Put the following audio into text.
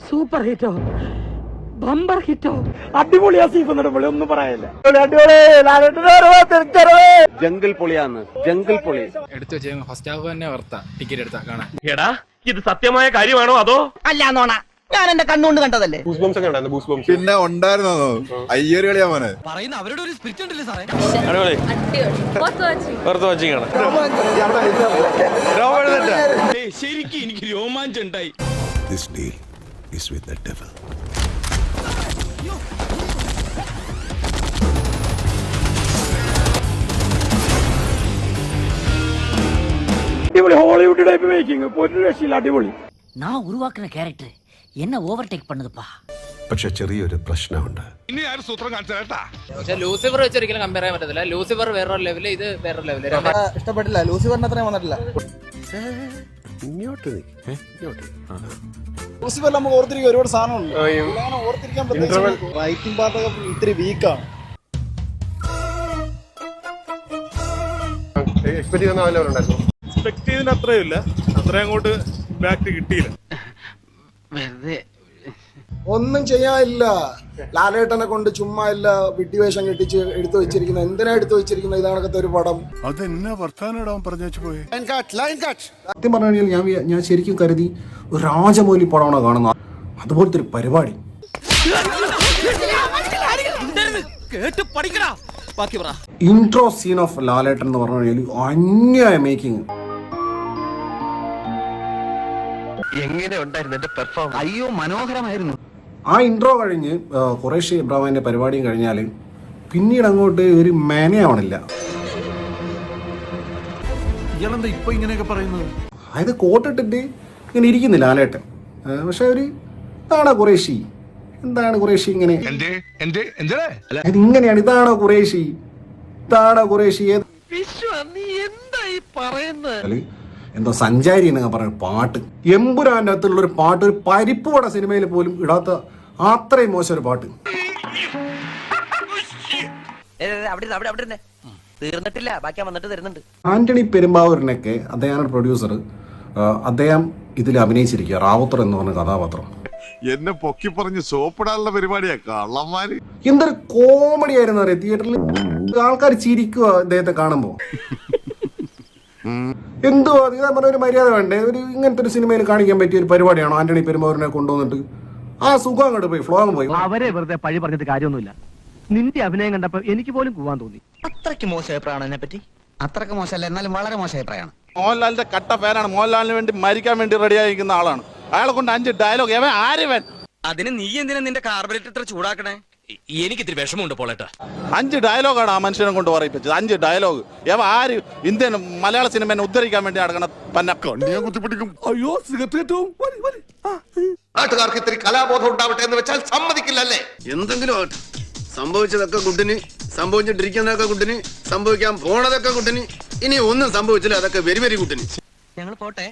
Super ഹിറ്റോ bumper ഹിറ്റോ അടിപൊളിയാ season ഒന്നും പറയാനില്ല. ജംഗിൾ പൊളിയാന്ന് ജംഗിൾ പൊളി എടുത്തു വെച്ച ഫസ്റ്റ് ഹാഫ് തന്നെ വർത്താ ടിക്കറ്റ് എടുത്താ കാണാൻ. എടാ ഇത് സത്യമായ കാര്യമാണോ അതോ അല്ല നോണ ഞാൻ എന്റെ കണ്ണുകൊണ്ട് കണ്ടതല്ലേ. പിന്നെ ഉണ്ടായിരുന്നോ അയ്യൊരു കളിയാ മോനെ പറയുന്ന അവരുടെ ഒരു സ്പിരിറ്റ് ഉണ്ടല്ലേ സാറേ. ശരിക്കും എനിക്ക് രോമാഞ്ചം ഉണ്ടായി. This deal is with the devil. അടിപൊളി ഹോളിവുഡ് ടൈപ്പ് മേക്കിംഗ് ഒരു രക്ഷയില്ല. അടിപൊളി. நான் உருவாக்குன கேரக்டர் என்ன ஓவர்டேக் பண்ணுதுப்பா. പക്ഷെ ചെറിയൊരു പ്രശ്നമുണ്ട്. പക്ഷെ ലൂസിഫർ വെച്ച് ഒരിക്കലും കമ്പയർ ചെയ്യാൻ പറ്റത്തില്ല. ലൂസിഫർ വേറൊരു ലെവല്, ഇത് വേറൊരു ലെവല്. ഇഷ്ടപ്പെട്ടില്ല. ലൂസിഫറിന് അത്രയും വന്നിട്ടില്ല. ലൂസിഫറിൽ നമുക്ക് ഓർത്തിരിക്കാൻ ഒരുപാട് സാധനമുണ്ട്. ഓർത്തിരിക്കാൻ റൈറ്റിംഗ് പാർട്ടൊക്കെ ഇത്തിരി വീക്കാണ്. എക്സ്പെക്ട് ചെയ്തതിന് അത്രയില്ല, അത്രയും അങ്ങോട്ട് ബാക്ക് കിട്ടിയില്ല. ഒന്നും ചെയ്യാനില്ല. ലാലേട്ടനെ കൊണ്ട് ചുമ്മാ ഇല്ല വിഡ്ഢിവേഷം കെട്ടിച്ച് എടുത്തു വെച്ചിരിക്കുന്ന. എന്തിനാ എടുത്തു വെച്ചിരിക്കുന്ന ഇതാണക്കത്തെ ഒരു പടം? അതെന്നാ വർത്താനം പറഞ്ഞു പോയി. സത്യം പറഞ്ഞു കഴിഞ്ഞാൽ ഞാൻ ശരിക്കും കരുതി ഒരു രാജമൗലി പടമാണ് കാണുന്നത്. അതുപോലത്തെ ഒരു പരിപാടി. ഇൻട്രോ സീൻ ഓഫ് ലാലേട്ടൻ എന്ന് പറഞ്ഞു കഴിഞ്ഞാൽ അന്യായ മേക്കിംഗ്. എങ്ങനെ ഉണ്ടായിരുന്നു എന്റെ പെർഫോമൻസ്? അയ്യോ മനോഹരമായിരുന്നു. ആ ഇൻട്രോ കഴിഞ്ഞ് ഖുറൈഷി ഇബ്രാഹിമിന്റെ പരിപാടിയും കഴിഞ്ഞാൽ പിന്നീട് അങ്ങോട്ട് ഒരു മേനയാവണില്ല. ഇയാളെന്താ ഇപ്പൊ ഇങ്ങനെയൊക്കെ പറയുന്നത്? അതായത് കോട്ടിട്ടിട്ട് ഇങ്ങനെ ഇരിക്കുന്നില്ല ലാലേട്ടൻ. പക്ഷെ ഒരു ഇതാണോ ഖുറൈഷി? എന്താണ് ഖുറൈഷി ഇങ്ങനെ? ഇങ്ങനെയാണ്. ഇതാണോ ഖുറൈഷി? ഇതാണോ ഖുറൈഷി? എന്തോ സഞ്ചാരി എന്നൊക്കെ പറയുന്ന പാട്ട്, എമ്പുരാന്റെ അകത്തുള്ള ഒരു പാട്ട്, ഒരു പരിപ്പ് വട സിനിമയിൽ പോലും ഇടാത്ത അത്രയും മോശം ഒരു പാട്ട്. തീർന്നിട്ടില്ല, ബാക്കി വന്നിട്ട് തരുന്നുണ്ട്. ആന്റണി പെരുമ്പാവൂരിനൊക്കെ അദ്ദേഹമാണ് പ്രൊഡ്യൂസർ. അദ്ദേഹം ഇതിൽ അഭിനയിച്ചിരിക്കുക റാവുത്തർ എന്ന് പറഞ്ഞ കഥാപാത്രം. എന്നെ പൊക്കി പറഞ്ഞ് സോപ്പിടാനുള്ള പരിപാടിയാ കള്ളന്മാര്. എന്തൊരു കോമഡി ആയിരുന്നു അറിയാം. തിയേറ്ററിൽ ആൾക്കാർ ചിരിക്കുക അദ്ദേഹത്തെ കാണുമ്പോ. എന്തോ ഇതാ പറഞ്ഞ ഒരു മര്യാദ വേണ്ടേ? ഒരു ഇങ്ങനത്തെ ഒരു സിനിമയിൽ കാണിക്കാൻ പറ്റിയ ഒരു പരിപാടിയാണോ ആന്റണി പെരുമ്പാവൂരിനെ കൊണ്ടുവന്നിട്ട്? ആ സുഖം അങ്ങോട്ട് പോയി, ഫ്ലോ അങ്ങ് പോയി. അവരെ വെറുതെ പഴി പറഞ്ഞിട്ട് കാര്യമൊന്നുമില്ല. നിന്റെ അഭിനയം കണ്ടപ്പോ എനിക്ക് പോലും പോവാൻ തോന്നി. അത്രയ്ക്ക് മോശം അഭിപ്രായമാണ് എന്നെ പറ്റി. അത്രയ്ക്ക് മോശമല്ല, എന്നാലും വളരെ മോശം അഭിപ്രായമാണ്. മോഹൻലാലിന്റെ കട്ട ഫാനാണ്. മോഹൻലാലിന് വേണ്ടി മരിക്കാൻ വേണ്ടി റെഡിയായിരിക്കുന്ന ആളാണ്. അയാളെ കൊണ്ട് 5 ഡയലോഗ് ആര്യവൻ. അതിന് നീ എന്തിനാ നിന്റെ കാർബറേറ്റർ ഇത്ര ചൂടാക്കണേ? എനിക്ക് ഇത്തിരി വിഷമമുണ്ട് പോളേട്ടാ. 5 ഡയലോഗാണ് ആ മനുഷ്യനെ കൊണ്ട് പറയിപ്പിച്ചത്. 5 ഡയലോഗ്. ആര് ഇന്ത്യൻ മലയാള സിനിമനെ ഉദ്ധരിക്കാൻ വേണ്ടി നടക്കണ കുത്തിപ്പിടിക്കും. അയ്യോ സിഗരറ്റും. നാട്ടുകാർക്ക് ഇത്തിരി കലാബോധം ഉണ്ടാവട്ടെ എന്ന് വെച്ചാൽ സമ്മതിക്കില്ലല്ലേ? എന്തെങ്കിലും സംഭവിച്ചതൊക്കെ കുട്ടിന്, സംഭവിച്ചിട്ടിരിക്കുന്നതൊക്കെ കുട്ടിന്, സംഭവിക്കാൻ പോണതൊക്കെ കുട്ടിന്, ഇനി ഒന്നും സംഭവിച്ചില്ല അതൊക്കെ വെരി വെരി കുട്ടിന്. ഞങ്ങൾ പോട്ടെ.